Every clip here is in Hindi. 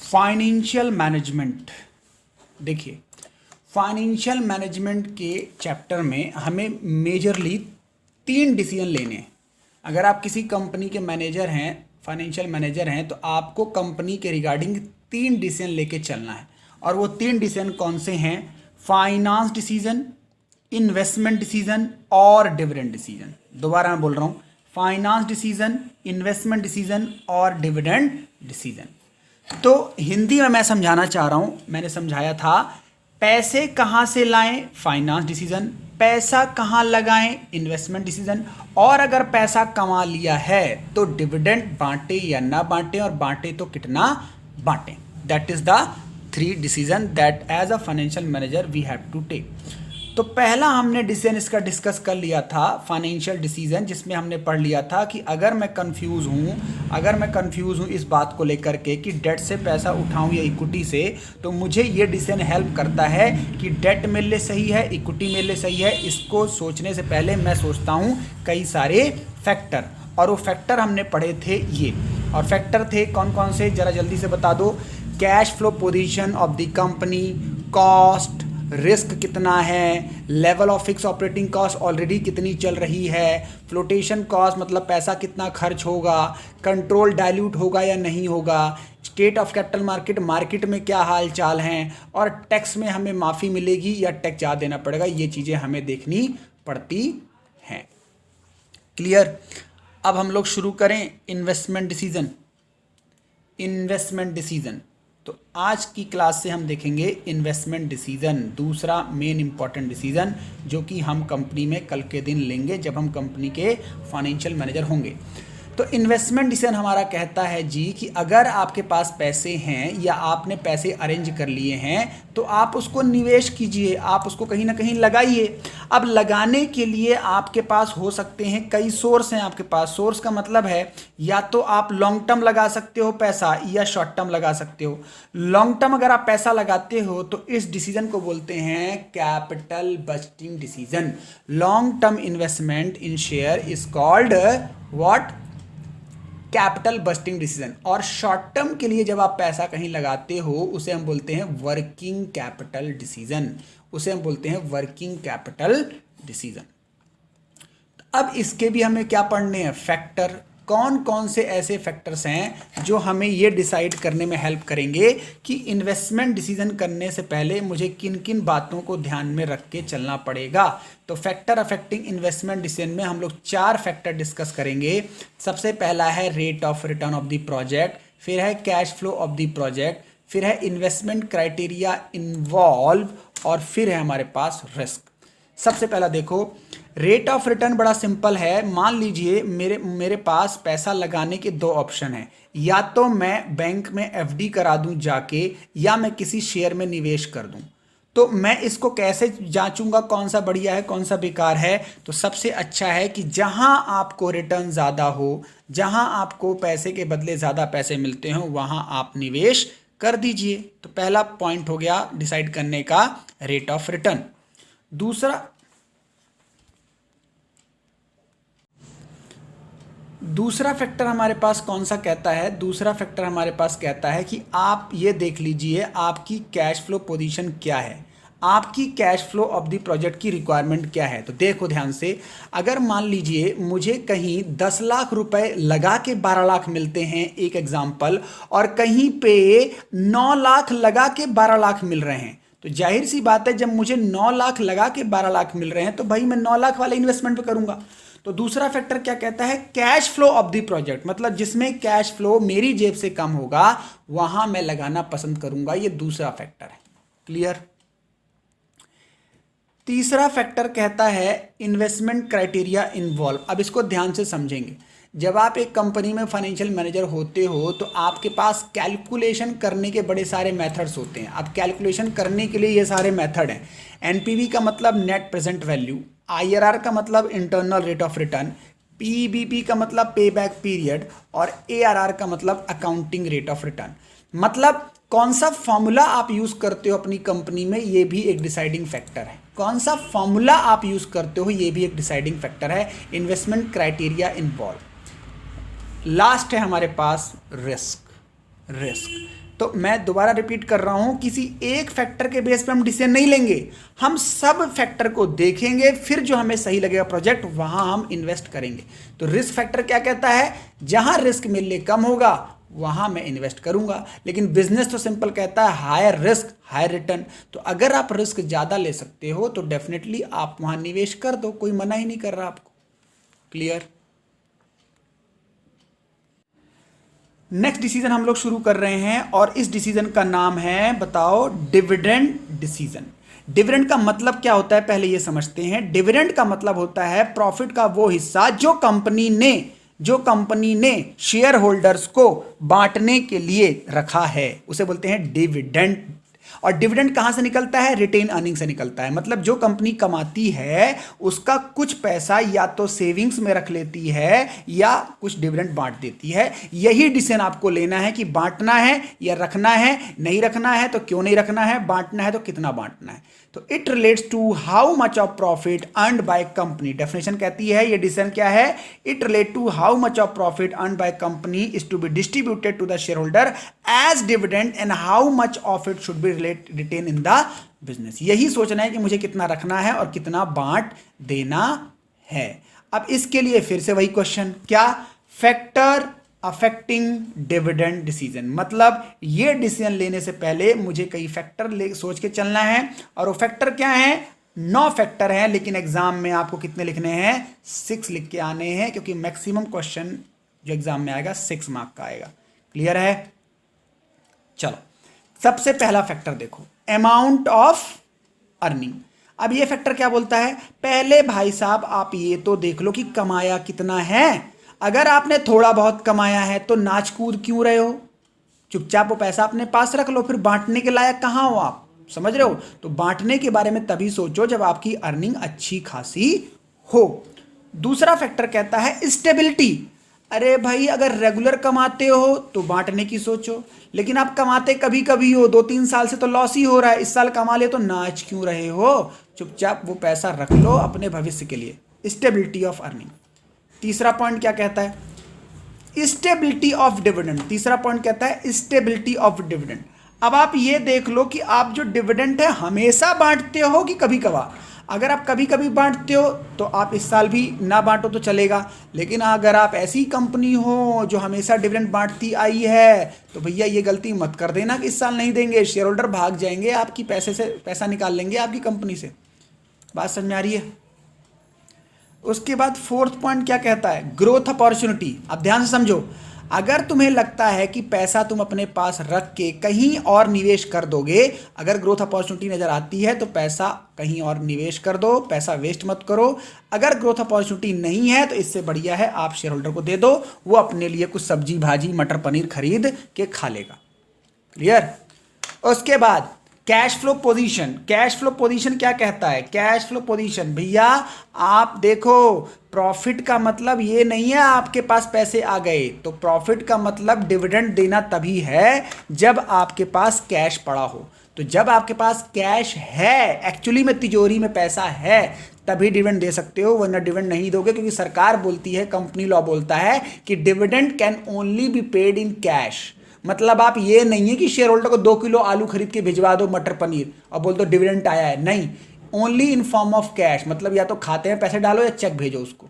Financial management. देखिए, फाइनेंशियल मैनेजमेंट के चैप्टर में हमें मेजरली 3 डिसीजन लेने हैं। अगर आप किसी कंपनी के मैनेजर हैं, फाइनेंशियल मैनेजर हैं, तो आपको कंपनी के रिगार्डिंग 3 डिसीजन लेके चलना है। और वो 3 डिसीजन कौन से हैं? फाइनेंस डिसीजन, इन्वेस्टमेंट डिसीजन और डिविडेंड डिसीजन। दोबारा मैं बोल रहा हूँ, फाइनेंस डिसीजन, इन्वेस्टमेंट डिसीजन और डिविडेंड डिसीजन। तो हिंदी में मैं समझाना चाह रहा हूँ, मैंने समझाया था पैसे कहाँ से लाएं, फाइनेंस डिसीजन, पैसा कहाँ लगाएं, इन्वेस्टमेंट डिसीजन, और अगर पैसा कमा लिया है तो डिविडेंड बांटे या ना बांटे, और बांटे तो कितना बांटे। That is the 3 decision that as a financial manager we have to take. तो पहला हमने डिसीजन इसका डिस्कस कर लिया था, फाइनेंशियल डिसीजन, जिसमें हमने पढ़ लिया था कि अगर मैं कंफ्यूज हूँ इस बात को लेकर के कि डेट से पैसा उठाऊं या इक्विटी से, तो मुझे ये डिसीजन हेल्प करता है कि डेट मेरे लिए सही है, इक्विटी मेरे लिए सही है। इसको सोचने से पहले मैं सोचता हूँ कई सारे फैक्टर, और वो फैक्टर हमने पढ़े थे ये। और फैक्टर थे कौन कौन से, जरा जल्दी से बता दो। Cash flow position of the company, cost, risk कितना है, level of fix operating cost already कितनी चल रही है, फ्लोटेशन कॉस्ट मतलब पैसा कितना खर्च होगा, कंट्रोल डाइल्यूट होगा या नहीं होगा, state of capital market, market में क्या हाल चाल हैं, और टैक्स में हमें माफ़ी मिलेगी या टैक्स ज़्यादा देना पड़ेगा। ये चीज़ें हमें देखनी पड़ती हैं। क्लियर? अब हम लोग शुरू करें इन्वेस्टमेंट डिसीजन। इन्वेस्टमेंट डिसीजन, तो आज की क्लास से हम देखेंगे इन्वेस्टमेंट डिसीजन, दूसरा मेन इंपॉर्टेंट डिसीजन जो कि हम कंपनी में कल के दिन लेंगे जब हम कंपनी के फाइनेंशियल मैनेजर होंगे। तो इन्वेस्टमेंट डिसीजन हमारा कहता है जी कि अगर आपके पास पैसे हैं या आपने पैसे अरेंज कर लिए हैं तो आप उसको निवेश कीजिए, आप उसको कहीं ना कहीं लगाइए। अब लगाने के लिए आपके पास हो सकते हैं कई सोर्स हैं आपके पास। सोर्स का मतलब है या तो आप लॉन्ग टर्म लगा सकते हो पैसा या शॉर्ट टर्म लगा सकते हो। लॉन्ग टर्म अगर आप पैसा लगाते हो तो इस डिसीजन को बोलते हैं capital budgeting decision. Long term investment in share is called what? Capital budgeting decision. और शॉर्ट टर्म के लिए जब आप पैसा कहीं लगाते हो उसे हम बोलते हैं वर्किंग कैपिटल डिसीजन, उसे हम बोलते हैं वर्किंग कैपिटल डिसीजन। अब इसके भी हमें क्या पढ़ने हैं? फैक्टर। कौन कौन से ऐसे फैक्टर्स हैं जो हमें ये डिसाइड करने में हेल्प करेंगे कि इन्वेस्टमेंट डिसीजन करने से पहले मुझे किन किन बातों को ध्यान में रख के चलना पड़ेगा। तो फैक्टर अफेक्टिंग इन्वेस्टमेंट डिसीजन में हम लोग 4 फैक्टर डिस्कस करेंगे। सबसे पहला है rate of return of the project, फिर है cash flow of the project, फिर है इन्वेस्टमेंट क्राइटेरिया इन्वॉल्व, और फिर है हमारे पास रिस्क। सबसे पहला देखो, रेट ऑफ रिटर्न बड़ा सिंपल है। मान लीजिए मेरे पास पैसा लगाने के 2 ऑप्शन हैं, या तो मैं बैंक में एफडी करा दूं जाके, या मैं किसी शेयर में निवेश कर दूं। तो मैं इसको कैसे जांचूंगा कौन सा बढ़िया है कौन सा बेकार है? तो सबसे अच्छा है कि जहां आपको रिटर्न ज़्यादा हो, जहां आपको पैसे के बदले ज़्यादा पैसे मिलते हो, वहां आप निवेश कर दीजिए। तो पहला पॉइंट हो गया डिसाइड करने का, रेट ऑफ रिटर्न। दूसरा फैक्टर हमारे पास कौन सा कहता है? दूसरा फैक्टर हमारे पास कहता है कि आप ये देख लीजिए आपकी कैश फ्लो पोजीशन क्या है, आपकी cash flow of the project की रिक्वायरमेंट क्या है। तो देखो ध्यान से, अगर मान लीजिए मुझे कहीं 10 लाख रुपए लगा के 12 लाख मिलते हैं, एक एग्जाम्पल, और कहीं पे 9 लाख लगा के 12 लाख मिल रहे हैं, तो जाहिर सी बात है जब मुझे 9 लाख लगा के 12 लाख मिल रहे हैं तो भाई मैं 9 लाख वाले इन्वेस्टमेंट पे करूंगा। तो दूसरा फैक्टर क्या कहता है? Cash flow of the project, मतलब जिसमें कैश फ्लो मेरी जेब से कम होगा वहां मैं लगाना पसंद करूंगा। ये दूसरा फैक्टर है। क्लियर? तीसरा फैक्टर कहता है इन्वेस्टमेंट क्राइटेरिया इन्वॉल्व। अब इसको ध्यान से समझेंगे। जब आप एक कंपनी में फाइनेंशियल मैनेजर होते हो तो आपके पास कैलकुलेशन करने के बड़े सारे मेथड्स होते हैं। अब कैलकुलेशन करने के लिए ये सारे मेथड हैं। एनपीवी का मतलब नेट प्रेजेंट वैल्यू, आईआरआर का मतलब internal rate of return, PBP का मतलब पे बैक पीरियड, और एआरआर का मतलब अकाउंटिंग रेट ऑफ रिटर्न। मतलब कौन सा फॉर्मूला आप यूज करते हो अपनी कंपनी में, ये भी एक डिसाइडिंग फैक्टर है। कौन सा फॉर्मूला आप यूज करते हो ये भी एक डिसाइडिंग फैक्टर है। Investment criteria involve. लास्ट है हमारे पास रिस्क। तो मैं दोबारा रिपीट कर रहा हूं, किसी एक फैक्टर के बेस पे हम डिसीजन नहीं लेंगे, हम सब फैक्टर को देखेंगे, फिर जो हमें सही लगेगा प्रोजेक्ट वहां हम इन्वेस्ट करेंगे। तो रिस्क फैक्टर क्या कहता है, जहां रिस्क मेरे लिए कम होगा वहां मैं इन्वेस्ट करूंगा। लेकिन बिजनेस तो सिंपल कहता है हायर रिस्क हायर रिटर्न। तो अगर आप रिस्क ज्यादा ले सकते हो तो डेफिनेटली आप वहां निवेश कर दो, कोई मना ही नहीं कर रहा आपको। क्लियर। नेक्स्ट डिसीजन हम लोग शुरू कर रहे हैं और इस डिसीजन का नाम है, बताओ, डिविडेंड डिसीजन। डिविडेंड का मतलब क्या होता है पहले ये समझते हैं। डिविडेंड का मतलब होता है प्रॉफिट का वो हिस्सा जो कंपनी ने शेयर होल्डर्स को बांटने के लिए रखा है, उसे बोलते हैं डिविडेंड। और डिविडेंड कहां से निकलता है, रिटेन अर्निंग से निकलता है। मतलब जो कंपनी कमाती है उसका कुछ पैसा या तो सेविंग्स में रख लेती है या कुछ डिविडेंड बांट देती है। यही डिसीजन आपको लेना है कि बांटना है या रखना है। नहीं रखना है तो क्यों नहीं रखना है, बांटना है तो कितना बांटना है। तो it relates to how much of profit earned by company. Definition कहती है, ये डिसीजन क्या है, it relate to how much of profit earned by company is to be distributed to the shareholder as dividend and how much of it should be retained in the business. यही सोचना है कि मुझे कितना रखना है और कितना बांट देना है। अब इसके लिए फिर से वही क्वेश्चन, क्या, फैक्टर अफेक्टिंग डिविडेंड डिसीजन। मतलब ये डिसीजन लेने से पहले मुझे कई फैक्टर सोच के चलना है, और वो फैक्टर क्या है, 9 फैक्टर हैं, लेकिन एग्जाम में आपको कितने लिखने हैं, 6 लिख के आने हैं, क्योंकि मैक्सिमम क्वेश्चन जो एग्जाम में आएगा 6 मार्क का आएगा। क्लियर है। चलो सबसे पहला फैक्टर देखो, अमाउंट ऑफ अर्निंग। अब ये फैक्टर क्या बोलता है, पहले भाई साहब आप ये तो देख लो कि कमाया कितना है। अगर आपने थोड़ा बहुत कमाया है तो नाच कूद क्यों रहे हो, चुपचाप वो पैसा अपने पास रख लो, फिर बांटने के लायक कहां हो आप, समझ रहे हो। तो बांटने के बारे में तभी सोचो जब आपकी अर्निंग अच्छी खासी हो। दूसरा फैक्टर कहता है स्टेबिलिटी। अरे भाई अगर रेगुलर कमाते हो तो बांटने की सोचो, लेकिन आप कमाते कभी कभी हो, 2-3 साल से तो लॉस ही हो रहा है, इस साल कमा ले तो नाच क्यों रहे हो, चुपचाप वो पैसा रख लो अपने भविष्य के लिए। Stability of earning. तीसरा पॉइंट क्या कहता है, स्टेबिलिटी ऑफ डिविडेंड। तीसरा पॉइंट कहता है स्टेबिलिटी ऑफ डिविडेंड। अब आप ये देख लो कि आप जो डिविडेंड है हमेशा बांटते हो कि कभी कभार। अगर आप कभी कभी बांटते हो तो आप इस साल भी ना बांटो तो चलेगा, लेकिन अगर आप ऐसी कंपनी हो जो हमेशा डिविडेंड बांटती आई है तो भैया ये गलती मत कर देना कि इस साल नहीं देंगे, शेयर होल्डर भाग जाएंगे, आपकी पैसे से पैसा निकाल लेंगे आपकी कंपनी से। बात समझ में आ रही है। उसके बाद फोर्थ पॉइंट क्या कहता है, ग्रोथ अपॉर्चुनिटी। अब ध्यान से समझो, अगर तुम्हें लगता है कि पैसा तुम अपने पास रख के कहीं और निवेश कर दोगे, अगर ग्रोथ अपॉर्चुनिटी नजर आती है तो पैसा कहीं और निवेश कर दो, पैसा वेस्ट मत करो। अगर ग्रोथ अपॉर्चुनिटी नहीं है तो इससे बढ़िया है आप शेयर होल्डर को दे दो, वो अपने लिए कुछ सब्जी भाजी मटर पनीर खरीद के खा लेगा। क्लियर। उसके बाद cash flow position. Cash flow position क्या कहता है, कैश फ्लो पोजीशन भैया आप देखो, प्रॉफिट का मतलब ये नहीं है आपके पास पैसे आ गए, तो प्रॉफिट का मतलब डिविडेंड देना तभी है जब आपके पास कैश पड़ा हो। तो जब आपके पास कैश है, एक्चुअली में तिजोरी में पैसा है, तभी डिविडेंड दे सकते हो, वरना डिविडेंड नहीं दोगे, क्योंकि सरकार बोलती है, कंपनी लॉ बोलता है कि dividend can only be paid in cash. मतलब आप ये नहीं है कि शेयर होल्डर को 2 किलो आलू खरीद के भिजवा दो मटर पनीर और बोल दो डिविडेंड आया है, नहीं, only in form of cash. मतलब या तो खाते में पैसे डालो या चेक भेजो उसको।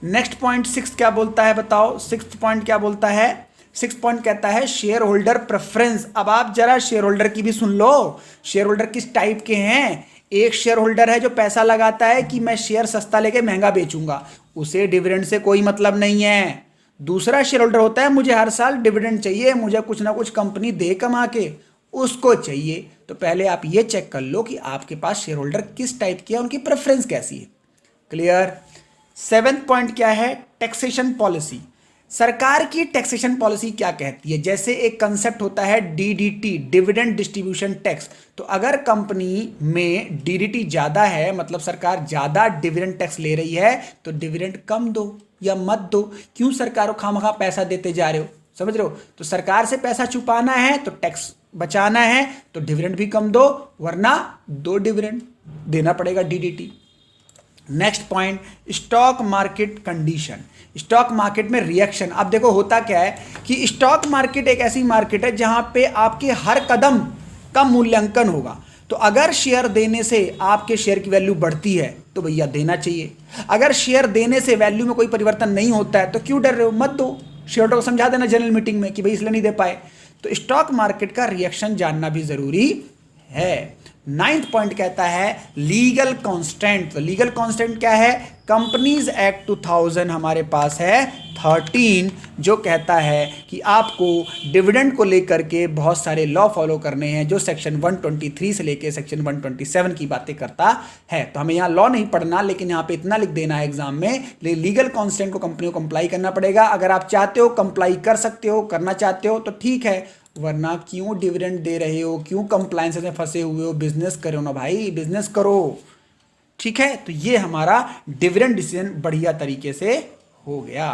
नेक्स्ट पॉइंट 6 क्या बोलता है बताओ, 6th पॉइंट क्या बोलता है, 6th पॉइंट कहता है शेयर होल्डर प्रेफरेंस। अब आप जरा शेयर होल्डर की भी सुन लो, शेयर होल्डर किस टाइप के हैं। एक शेयर होल्डर है जो पैसा लगाता है कि मैं शेयर सस्ता लेके महंगा बेचूंगा, उसे डिविडेंड से कोई मतलब नहीं है। दूसरा शेयर होल्डर होता है मुझे हर साल डिविडेंड चाहिए, मुझे कुछ ना कुछ कंपनी दे कमा के, उसको चाहिए। तो पहले आप ये चेक कर लो कि आपके पास शेयर होल्डर किस टाइप की है, उनकी प्रेफरेंस कैसी है। क्लियर। 7th पॉइंट क्या है, टैक्सेशन पॉलिसी। सरकार की टैक्सेशन पॉलिसी क्या कहती है, जैसे एक कंसेप्ट होता है डीडीटी, डिविडेंड डिस्ट्रीब्यूशन टैक्स। तो अगर कंपनी में डीडीटी ज्यादा है, मतलब सरकार ज्यादा डिविडेंड टैक्स ले रही है, तो डिविडेंड कम दो या मत दो। क्यों सरकार को खामखा पैसा देते जा रहे हो, समझ रहे हो। तो सरकार से पैसा छुपाना है तो टैक्स बचाना है, तो डिविडेंड भी कम दो, वरना दो डिविडेंड देना पड़ेगा, DDT. Next point, stock market condition. Stock market में रिएक्शन। अब देखो होता क्या है कि स्टॉक मार्केट एक ऐसी मार्केट है जहां पे आपके हर कदम का मूल्यांकन होगा। तो अगर शेयर देने से आपके शेयर की वैल्यू बढ़ती है तो भैया देना चाहिए। अगर शेयर देने से वैल्यू में कोई परिवर्तन नहीं होता है तो क्यों डर रहे हो, मत दो। शेयर को समझा देना जनरल मीटिंग में कि भाई इसलिए नहीं दे पाए। तो स्टॉक मार्केट का रिएक्शन जानना भी जरूरी है। 9th पॉइंट कहता है लीगल कांस्टेंट। तो लीगल कांस्टेंट क्या है? कंपनीज एक्ट 2000 हमारे पास है 13, जो कहता है कि आपको डिविडेंड को लेकर के बहुत सारे लॉ फॉलो करने हैं, जो सेक्शन 123 से लेकर सेक्शन 127 की बातें करता है। तो हमें यहाँ लॉ नहीं पढ़ना, लेकिन यहाँ पे इतना लिख देना है एग्जाम में, लीगल कांस्टेंट को कंपनी को कंप्लाई करना पड़ेगा। अगर आप चाहते हो कंप्लाई कर सकते हो, करना चाहते हो तो ठीक है, वरना क्यों डिविडेंड दे रहे हो, क्यों कंप्लायंस में फंसे हुए हो? बिजनेस करो ना भाई, बिजनेस करो। ठीक है, तो ये हमारा डिविडेंड डिसीजन बढ़िया तरीके से हो गया।